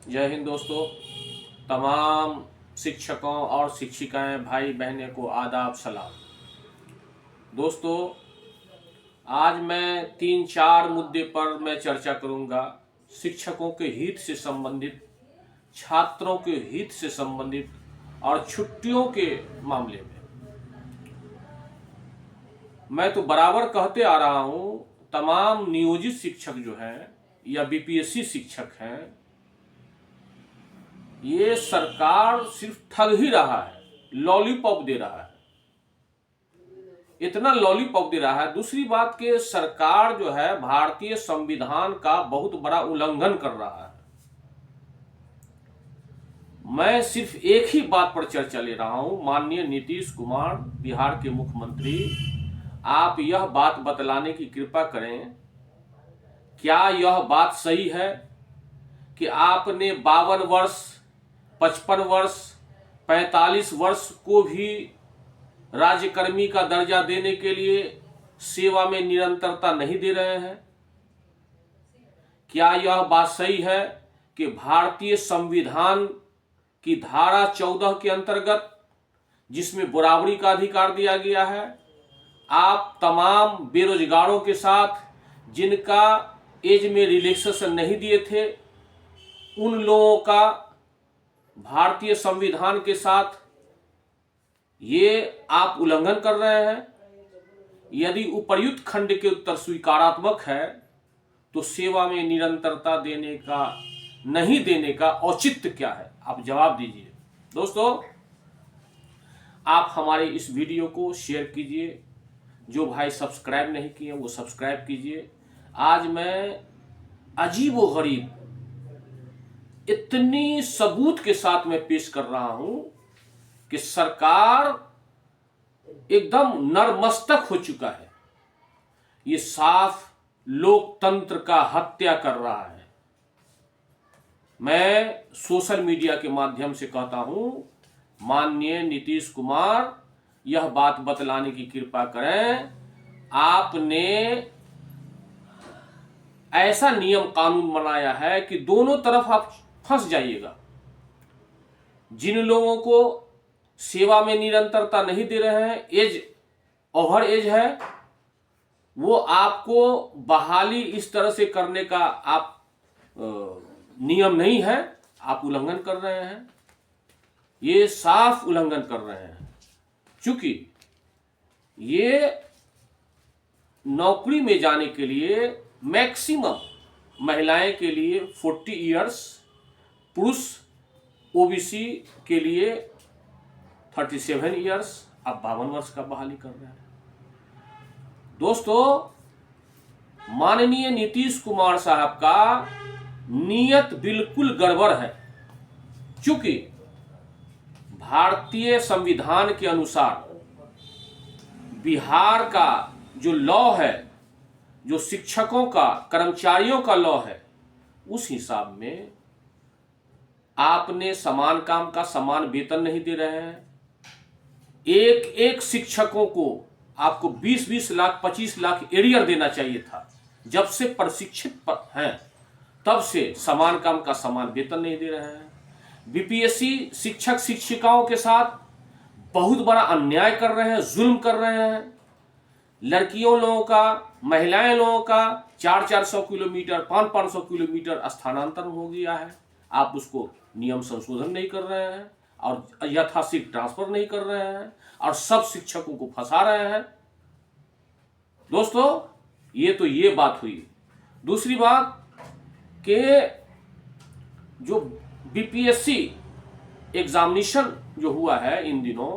जय हिंद दोस्तों। तमाम शिक्षकों और शिक्षिकाएं भाई बहनें को आदाब सलाम। दोस्तों, आज मैं 3-4 मुद्दे पर मैं चर्चा करूंगा। शिक्षकों के हित से संबंधित, छात्रों के हित से संबंधित और छुट्टियों के मामले में। मैं तो बराबर कहते आ रहा हूं, तमाम नियोजित शिक्षक जो हैं या बीपीएससी शिक्षक हैं, ये सरकार सिर्फ ठग ही रहा है, लॉलीपॉप दे रहा है। इतना लॉलीपॉप दे रहा है। दूसरी बात कि सरकार जो है भारतीय संविधान का बहुत बड़ा उल्लंघन कर रहा है। मैं सिर्फ एक ही बात पर चर्चा ले रहा हूं। माननीय नीतीश कुमार, बिहार के मुख्यमंत्री, आप यह बात बतलाने की कृपा करें, क्या यह बात सही है कि आपने 52 वर्ष, 55 वर्ष, 45 वर्ष को भी राज्यकर्मी का दर्जा देने के लिए सेवा में निरंतरता नहीं दे रहे हैं? क्या यह बात सही है कि भारतीय संविधान की धारा 14 के अंतर्गत, जिसमें बराबरी का अधिकार दिया गया है, आप तमाम बेरोजगारों के साथ जिनका एज में रिलैक्सेशन नहीं दिए थे, उन लोगों का भारतीय संविधान के साथ ये आप उल्लंघन कर रहे हैं? यदि उपर्युक्त खंड के उत्तर स्वीकारात्मक है तो सेवा में निरंतरता देने का, नहीं देने का औचित्य क्या है? आप जवाब दीजिए। दोस्तों, आप हमारे इस वीडियो को शेयर कीजिए। जो भाई सब्सक्राइब नहीं किए वो सब्सक्राइब कीजिए। आज मैं अजीबोगरीब इतनी सबूत के साथ मैं पेश कर रहा हूं कि सरकार एकदम नरमस्तक हो चुका है। ये साफ लोकतंत्र का हत्या कर रहा है। मैं सोशल मीडिया के माध्यम से कहता हूं, माननीय नीतीश कुमार, यह बात बतलाने की कृपा करें। आपने ऐसा नियम कानून बनाया है कि दोनों तरफ आप फंस जाइएगा। जिन लोगों को सेवा में निरंतरता नहीं दे रहे हैं, एज ओवर एज है, वो आपको बहाली इस तरह से करने का आप नियम नहीं है, आप उल्लंघन कर रहे हैं। ये साफ उल्लंघन कर रहे हैं। चूंकि ये नौकरी में जाने के लिए मैक्सिमम महिलाएं के लिए 40 इयर्स, पुरुष ओबीसी के लिए 37 इयर्स, अब 52 वर्ष का बहाली कर रहे हैं। दोस्तों, माननीय नीतीश कुमार साहब का नीयत बिल्कुल गड़बड़ है। चूंकि भारतीय संविधान के अनुसार बिहार का जो लॉ है, जो शिक्षकों का, कर्मचारियों का लॉ है, उस हिसाब में आपने समान काम का समान वेतन नहीं दे रहे हैं। एक एक शिक्षकों को आपको 20-20 लाख, 25 लाख एरियर देना चाहिए था। जब से प्रशिक्षित हैं तब से समान काम का समान वेतन नहीं दे रहे हैं। बीपीएससी शिक्षक शिक्षिकाओं के साथ बहुत बड़ा अन्याय कर रहे हैं, जुल्म कर रहे हैं। लड़कियों लोगों का, महिलाएं लोगों का 400-400 किलोमीटर, 500-500 किलोमीटर स्थानांतरण हो गया है। आप उसको नियम संशोधन नहीं कर रहे हैं और यथाशीघ्र ट्रांसफर नहीं कर रहे हैं और सब शिक्षकों को फंसा रहे हैं। दोस्तों, ये बात हुई। दूसरी बात कि जो बीपीएससी एग्जामिनेशन जो हुआ है इन दिनों,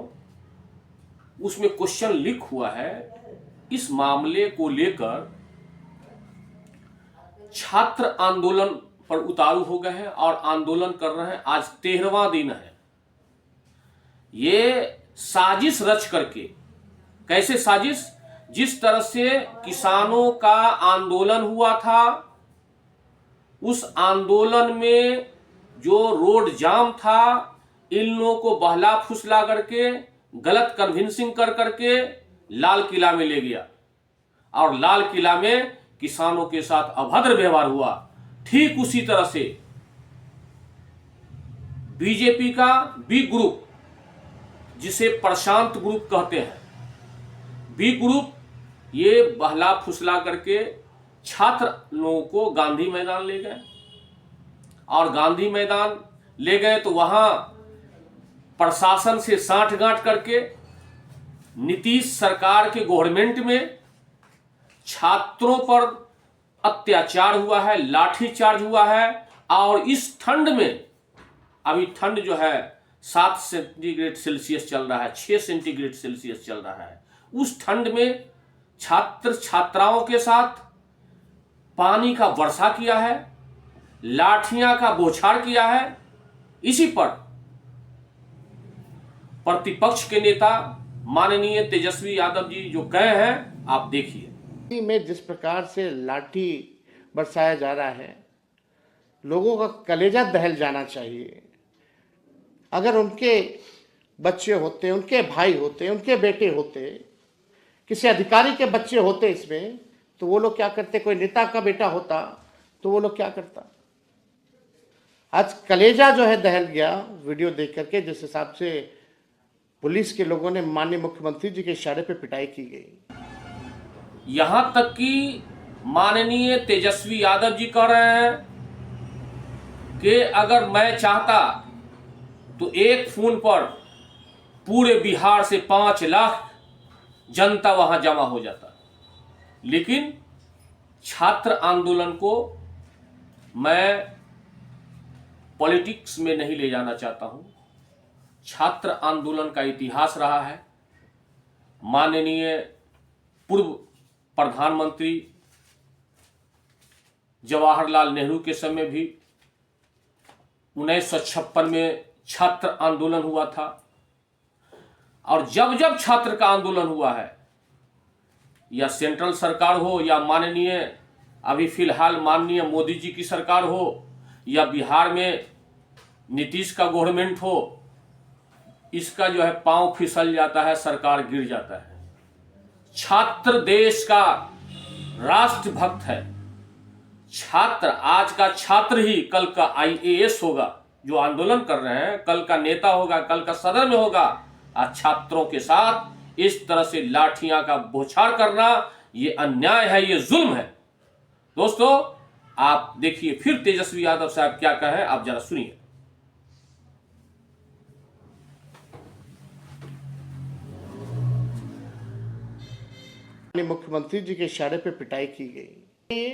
उसमें क्वेश्चन लीक हुआ है। इस मामले को लेकर छात्र आंदोलन पर उतारू हो गए हैं और आंदोलन कर रहे हैं। आज 13वां दिन है। ये साजिश रच करके, कैसे साजिश? जिस तरह से किसानों का आंदोलन हुआ था, उस आंदोलन में जो रोड जाम था, इन लोगों को बहला फुसला करके, गलत कन्विंसिंग कर करके लाल किला में ले गया और लाल किला में किसानों के साथ अभद्र व्यवहार हुआ। ठीक उसी तरह से बीजेपी का बी ग्रुप, जिसे प्रशांत ग्रुप कहते हैं, बी ग्रुप ये बहला फुसला करके छात्र लोगों को गांधी मैदान ले गए, और गांधी मैदान ले गए तो वहां प्रशासन से साठगांठ करके नीतीश सरकार के गवर्नमेंट में छात्रों पर अत्याचार हुआ है, लाठीचार्ज हुआ है। और इस ठंड में, अभी ठंड जो है 7 सेंटीग्रेड सेल्सियस चल रहा है, 6 सेंटीग्रेड सेल्सियस चल रहा है, उस ठंड में छात्र छात्राओं के साथ पानी का वर्षा किया है, लाठियां का बौछार किया है। इसी पर प्रतिपक्ष के नेता माननीय तेजस्वी यादव जी जो गए हैं, आप देखिए। में जिस प्रकार से लाठी बरसाया जा रहा है, लोगों का कलेजा दहल जाना चाहिए। अगर उनके बच्चे होते, उनके भाई होते, उनके बेटे होते, किसी अधिकारी के बच्चे होते इसमें, तो वो लोग क्या करते? कोई नेता का बेटा होता तो वो लोग क्या करता? आज कलेजा जो है दहल गया वीडियो देख करके, जिस हिसाब से पुलिस के लोगों ने माननीय मुख्यमंत्री जी के इशारे पे पिटाई की गई। यहां तक कि माननीय तेजस्वी यादव जी कह रहे हैं कि अगर मैं चाहता तो एक फोन पर पूरे बिहार से 5 लाख जनता वहां जमा हो जाता। लेकिन छात्र आंदोलन को मैं पॉलिटिक्स में नहीं ले जाना चाहता हूं। छात्र आंदोलन का इतिहास रहा है। माननीय पूर्व प्रधानमंत्री जवाहरलाल नेहरू के समय भी 1956 में छात्र आंदोलन हुआ था। और जब जब छात्र का आंदोलन हुआ है, या सेंट्रल सरकार हो, या माननीय अभी फिलहाल माननीय मोदी जी की सरकार हो, या बिहार में नीतीश का गवर्नमेंट हो, इसका जो है पांव फिसल जाता है, सरकार गिर जाता है। छात्र देश का राष्ट्रभक्त है। छात्र, आज का छात्र ही कल का IAS होगा। जो आंदोलन कर रहे हैं, कल का नेता होगा, कल का सदन में होगा। आज छात्रों के साथ इस तरह से लाठियां का बौछार करना, ये अन्याय है, ये जुल्म है। दोस्तों, आप देखिए फिर तेजस्वी यादव साहब क्या कहें, आप जरा सुनिए। मुख्यमंत्री जी के इशारे पे पिटाई की गई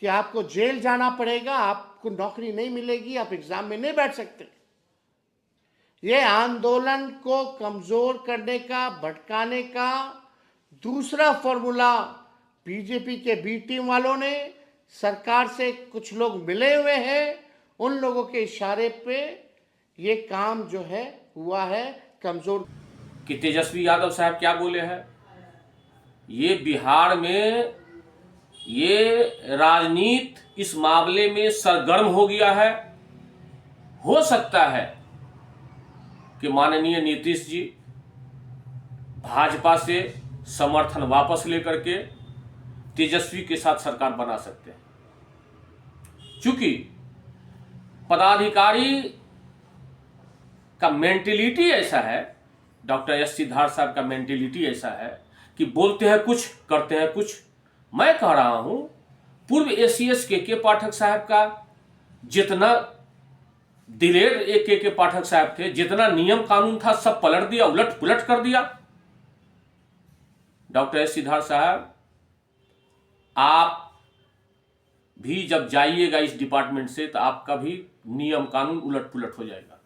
कि आपको जेल जाना पड़ेगा, आपको नौकरी नहीं मिलेगी, आप एग्जाम में नहीं बैठ सकते। ये आंदोलन को कमजोर करने का, भटकाने का दूसरा फॉर्मूला बीजेपी के बी टीम वालों ने, सरकार से कुछ लोग मिले हुए हैं, उन लोगों के इशारे पे ये काम जो है हुआ है कमजोर। कि तेजस्वी यादव साहब क्या बोले हैं? ये बिहार में ये राजनीति इस मामले में सरगर्म हो गया है। हो सकता है कि माननीय नीतीश जी भाजपा से समर्थन वापस लेकर के तेजस्वी के साथ सरकार बना सकते हैं। चूंकि पदाधिकारी का मेंटेलिटी ऐसा है, डॉक्टर एस सिद्धार्थ साहब का मेंटेलिटी ऐसा है कि बोलते हैं कुछ, करते हैं कुछ। मैं कह रहा हूं, पूर्व ACS के पाठक साहब का जितना दिलेर के पाठक साहब थे, जितना नियम कानून था, सब पलट दिया, उलट पुलट कर दिया। डॉक्टर एस सिद्धार्थ साहब, आप भी जब जाइएगा इस डिपार्टमेंट से, तो आपका भी नियम कानून उलट पुलट हो जाएगा।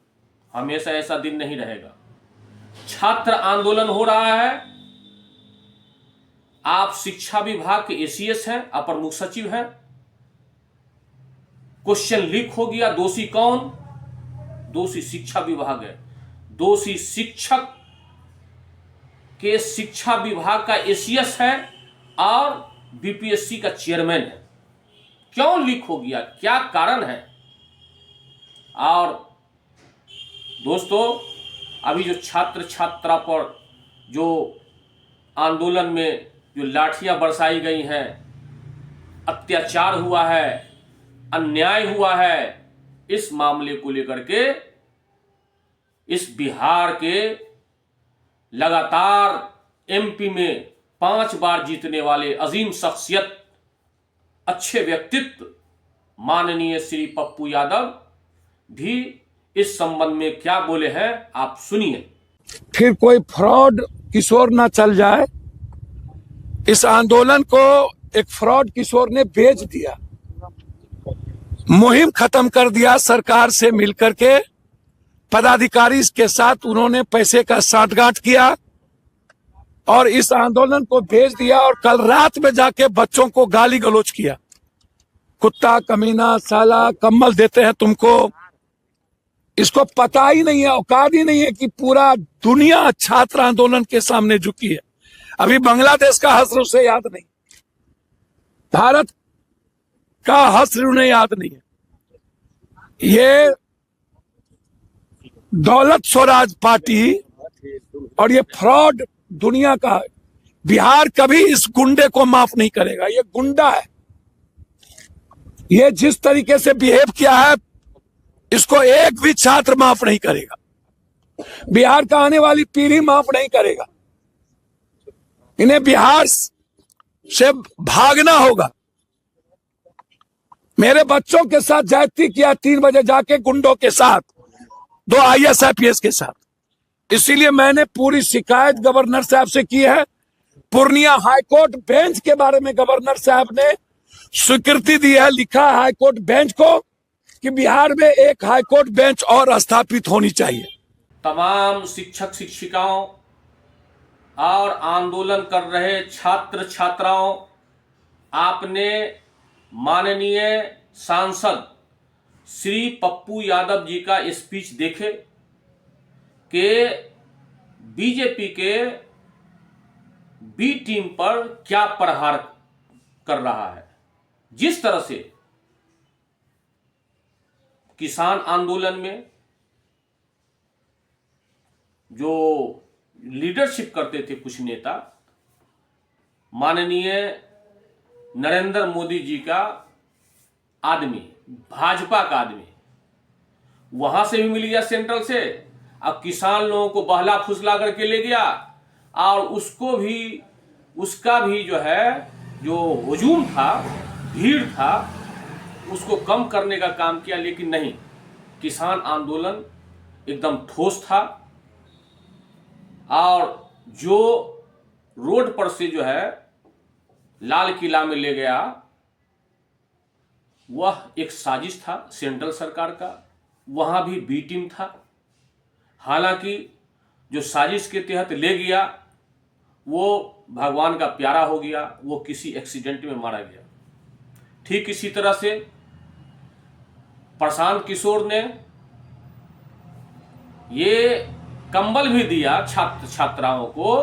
हमेशा ऐसा दिन नहीं रहेगा। छात्र आंदोलन हो रहा है, आप शिक्षा विभाग के ACS हैं, अपर मुख्य सचिव हैं। क्वेश्चन लीक हो गया, दोषी कौन? दोषी शिक्षा विभाग है। दोषी शिक्षक के शिक्षा विभाग का ACS है और BPSC का चेयरमैन है। क्यों लीक हो गया, क्या कारण है? और दोस्तों, अभी जो छात्र छात्रा पर जो आंदोलन में जो लाठियां बरसाई गई हैं, अत्याचार हुआ है, अन्याय हुआ है, इस मामले को लेकर के इस बिहार के लगातार एमपी में 5 बार जीतने वाले अजीम शख्सियत, अच्छे व्यक्तित्व माननीय श्री पप्पू यादव भी इस संबंध में क्या बोले हैं, आप सुनिए। फिर कोई फ्रॉड किशोर ना चल जाए। इस आंदोलन को एक फ्रॉड किशोर ने बेच दिया, मुहिम खत्म कर दिया। सरकार से मिलकर के पदाधिकारी के साथ उन्होंने पैसे का साठगांठ किया और इस आंदोलन को भेज दिया और कल रात में जाके बच्चों को गाली गलौज किया, कुत्ता, कमीना, साला, कम्बल देते हैं तुमको। इसको पता ही नहीं है, औकात ही नहीं है कि पूरा दुनिया छात्र आंदोलन के सामने झुकी है। अभी बांग्लादेश का हश्र उसे याद नहीं, भारत का हश्र उन्हें याद नहीं है। ये दौलत स्वराज पार्टी और ये फ्रॉड दुनिया का, बिहार कभी इस गुंडे को माफ नहीं करेगा। ये गुंडा है, ये जिस तरीके से बिहेव किया है इसको एक भी छात्र माफ नहीं करेगा, बिहार का आने वाली पीढ़ी माफ नहीं करेगा। इन्हें बिहार से भागना होगा। मेरे बच्चों के साथ ज्यादती किया 3 बजे जाके गुंडों के साथ, 2 IAS IPS के साथ। इसीलिए मैंने पूरी शिकायत गवर्नर साहब से की है। पूर्णिया हाईकोर्ट बेंच के बारे में गवर्नर साहब ने स्वीकृति दी है, लिखा है हाईकोर्ट बेंच को कि बिहार में एक हाईकोर्ट बेंच और स्थापित होनी चाहिए। तमाम शिक्षक शिक्षिकाओं और आंदोलन कर रहे छात्र छात्राओं, आपने माननीय सांसद श्री पप्पू यादव जी का स्पीच देखे कि बीजेपी के बी टीम पर क्या प्रहार कर रहा है। जिस तरह से किसान आंदोलन में जो लीडरशिप करते थे कुछ नेता, माननीय नरेंद्र मोदी जी का आदमी, भाजपा का आदमी, वहां से भी मिल गया सेंट्रल से, अब किसान लोगों को बहला फुसला करके ले गया और उसको भी, उसका भी जो है जो हुजूम था, भीड़ था, उसको कम करने का काम किया। लेकिन नहीं, किसान आंदोलन एकदम ठोस था और जो रोड पर से जो है लाल किला में ले गया, वह एक साजिश था सेंट्रल सरकार का। वहां भी बी टीम था। हालांकि जो साजिश के तहत ले गया वो भगवान का प्यारा हो गया, वो किसी एक्सीडेंट में मारा गया। ठीक इसी तरह से प्रशांत किशोर ने ये कंबल भी दिया छात्र छात्राओं को,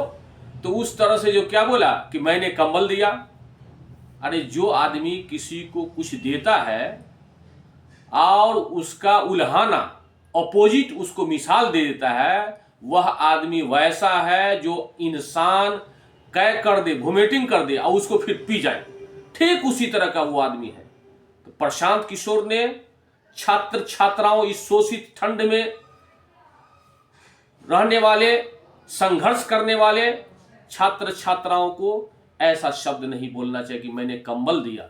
तो उस तरह से जो क्या बोला कि मैंने कंबल दिया। अरे जो आदमी किसी को कुछ देता है और उसका उल्हाना अपोजिट उसको मिसाल दे देता है, वह आदमी वैसा है जो इंसान कै कर दे, वोमिटिंग कर दे और उसको फिर पी जाए। ठीक उसी तरह का वो आदमी है। तो प्रशांत किशोर ने छात्र छात्राओं, इस शोषित ठंड में रहने वाले, संघर्ष करने वाले छात्र छात्राओं को ऐसा शब्द नहीं बोलना चाहिए कि मैंने कंबल दिया।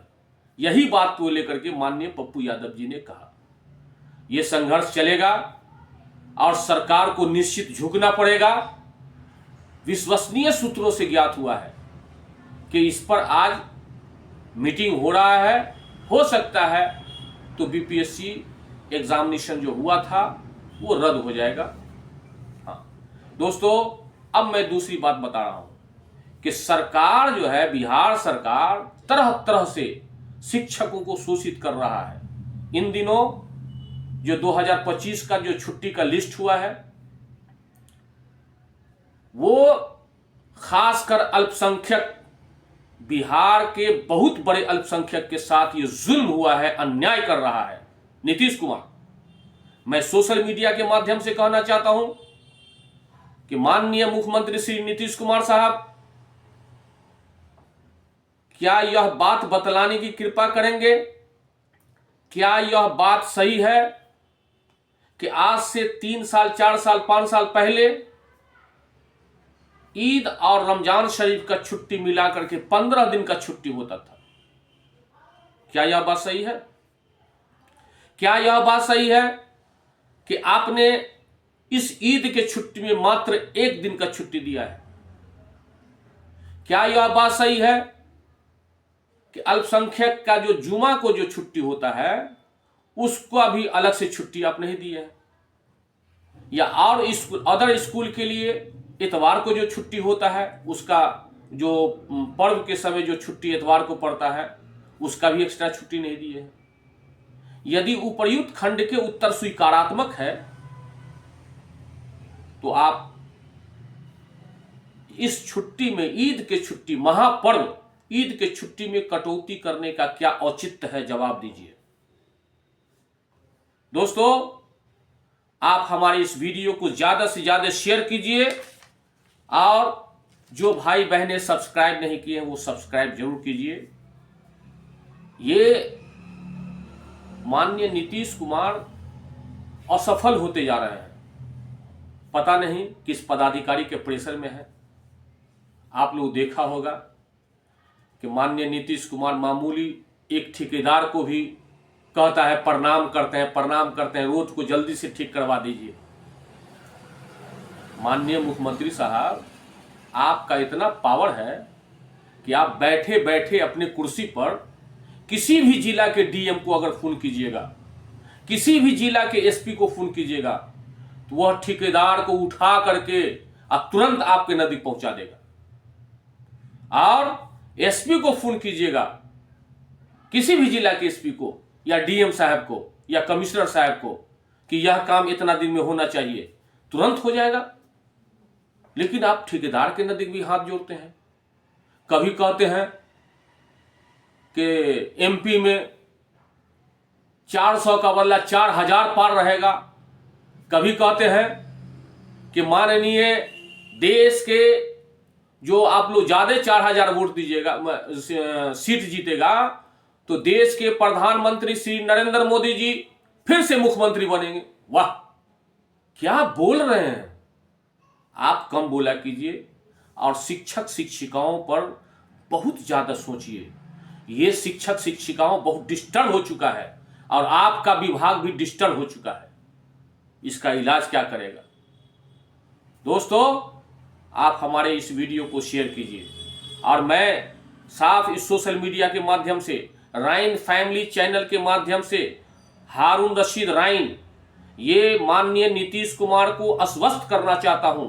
यही बात को लेकर के माननीय पप्पू यादव जी ने कहा। यह संघर्ष चलेगा और सरकार को निश्चित झुकना पड़ेगा। विश्वसनीय सूत्रों से ज्ञात हुआ है कि इस पर आज मीटिंग हो रहा है। हो सकता है तो बीपीएससी एग्जामिनेशन जो हुआ था वो रद्द हो जाएगा। हाँ दोस्तों, अब मैं दूसरी बात बता रहा हूं कि सरकार जो है, बिहार सरकार तरह तरह से शिक्षकों को शोषित कर रहा है। इन दिनों जो 2025 का जो छुट्टी का लिस्ट हुआ है, वो खासकर अल्पसंख्यक, बिहार के बहुत बड़े अल्पसंख्यक के साथ ये जुल्म हुआ है, अन्याय कर रहा है नीतीश कुमार। मैं सोशल मीडिया के माध्यम से कहना चाहता हूं कि माननीय मुख्यमंत्री श्री नीतीश कुमार साहब, क्या यह बात बतलाने की कृपा करेंगे, क्या यह बात सही है कि आज से 3 साल 4 साल 5 साल पहले ईद और रमजान शरीफ का छुट्टी मिला करके 15 दिन का छुट्टी होता था। क्या यह बात सही है? क्या यह बात सही है कि आपने इस ईद के छुट्टी में मात्र 1 दिन का छुट्टी दिया है? क्या यह बात सही है कि अल्पसंख्यक का जो जुमा को जो छुट्टी होता है उसको भी अलग से छुट्टी आप नहीं दी है? या और अदर स्कूल के लिए इतवार को जो छुट्टी होता है उसका जो पर्व के समय जो छुट्टी इतवार को पड़ता है उसका भी एक्स्ट्रा छुट्टी नहीं दी है। यदि उपर्युक्त खंड के उत्तर स्वीकारात्मक है तो आप इस छुट्टी में, ईद के छुट्टी, महापर्व ईद के छुट्टी में कटौती करने का क्या औचित्य है? जवाब दीजिए। दोस्तों, आप हमारे इस वीडियो को ज्यादा से ज्यादा शेयर कीजिए और जो भाई बहनें सब्सक्राइब नहीं किए हैं वो सब्सक्राइब जरूर कीजिए। ये माननीय नीतीश कुमार असफल होते जा रहे हैं, पता नहीं किस पदाधिकारी के प्रेशर में है। आप लोग देखा होगा कि माननीय नीतीश कुमार मामूली एक ठेकेदार को भी कहता है प्रणाम करते हैं, रोड को जल्दी से ठीक करवा दीजिए। माननीय मुख्यमंत्री साहब, आपका इतना पावर है कि आप बैठे बैठे अपने कुर्सी पर किसी भी जिला के डीएम को अगर फोन कीजिएगा, किसी भी जिला के एसपी को फोन कीजिएगा तो वह ठेकेदार को उठा करके अब तुरंत आपके नजदीक पहुंचा देगा। और एसपी को फोन कीजिएगा, किसी भी जिला के एसपी को या डीएम साहब को या कमिश्नर साहब को, कि यह काम इतना दिन में होना चाहिए, तुरंत हो जाएगा। लेकिन आप ठेकेदार के नजदीक भी हाथ जोड़ते हैं। कभी कहते हैं कि एमपी में 400 का बदला 4000 पार रहेगा, कभी कहते हैं कि माननीय देश के जो आप लोग ज्यादा 4000 वोट दीजिएगा, सीट जीतेगा तो देश के प्रधानमंत्री श्री नरेंद्र मोदी जी फिर से मुख्यमंत्री बनेंगे। वाह, क्या बोल रहे हैं आप? कम बोला कीजिए और शिक्षक शिक्षिकाओं पर बहुत ज्यादा सोचिए। ये शिक्षक शिक्षिकाओं बहुत डिस्टर्ब हो चुका है और आपका विभाग भी डिस्टर्ब हो चुका है। इसका इलाज क्या करेगा? दोस्तों, आप हमारे इस वीडियो को शेयर कीजिए और मैं साफ इस सोशल मीडिया के माध्यम से, राइन फैमिली चैनल के माध्यम से, हारून रशीद राइन, ये माननीय नीतीश कुमार को आश्वस्त करना चाहता हूं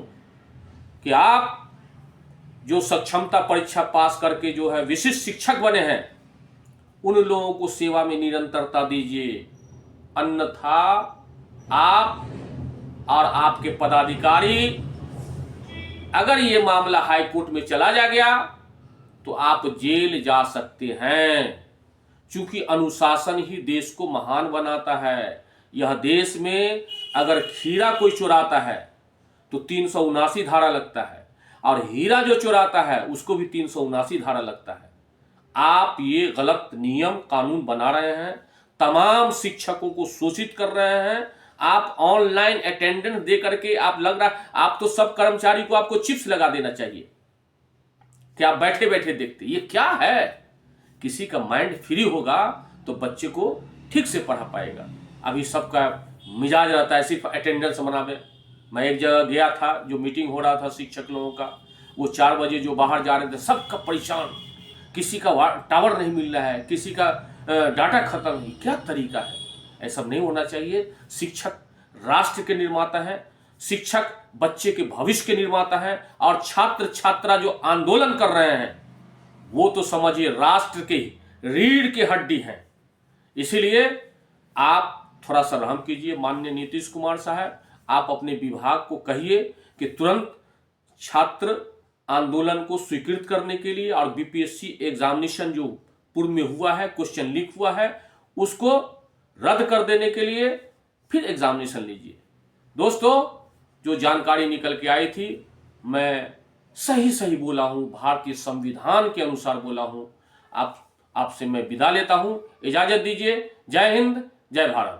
कि आप जो सक्षमता परीक्षा पास करके जो है विशिष्ट शिक्षक बने हैं, उन लोगों को सेवा में निरंतरता दीजिए। अन्यथा आप और आपके पदाधिकारी, अगर ये मामला हाई कोर्ट में चला जा गया तो आप जेल जा सकते हैं। क्योंकि अनुशासन ही देश को महान बनाता है। यह देश में अगर खीरा कोई चुराता है तो 379 धारा लगता है और हीरा जो चुराता है उसको भी 379 धारा लगता है। आप ये गलत नियम कानून बना रहे हैं, तमाम शिक्षकों को सूचित कर रहे हैं। आप ऑनलाइन अटेंडेंस दे करके आप लग रहा, आप तो सब कर्मचारी को आपको चिप्स लगा देना चाहिए कि आप बैठे बैठे देखते। ये क्या है? किसी का माइंड फ्री होगा तो बच्चे को ठीक से पढ़ा पाएगा। अभी सबका मिजाज रहता है सिर्फ अटेंडेंस बनावे। मैं एक जगह गया था, जो मीटिंग हो रहा था शिक्षक लोगों का, वो 4 बजे जो बाहर जा रहे थे सबका परेशान, किसी का टावर नहीं मिल रहा है, किसी का डाटा खत्म है। क्या तरीका है? ऐसा नहीं होना चाहिए। शिक्षक राष्ट्र के निर्माता है, शिक्षक बच्चे के भविष्य के निर्माता है और छात्र छात्रा जो आंदोलन कर रहे हैं वो तो समझिए राष्ट्र के रीढ़ की हड्डी हैं। इसीलिए आप थोड़ा सा रहम कीजिए। माननीय नीतीश कुमार साहब, आप अपने विभाग को कहिए कि तुरंत छात्र आंदोलन को स्वीकृत करने के लिए और बीपीएससी एग्जामिनेशन जो पूर्व में हुआ है, क्वेश्चन लीक हुआ है, उसको रद्द कर देने के लिए फिर एग्जामिनेशन लीजिए। दोस्तों, जो जानकारी निकल के आई थी मैं सही बोला हूं, भारतीय संविधान के अनुसार बोला हूं। आपसे मैं विदा लेता हूं, इजाजत दीजिए। जय हिंद, जय भारत।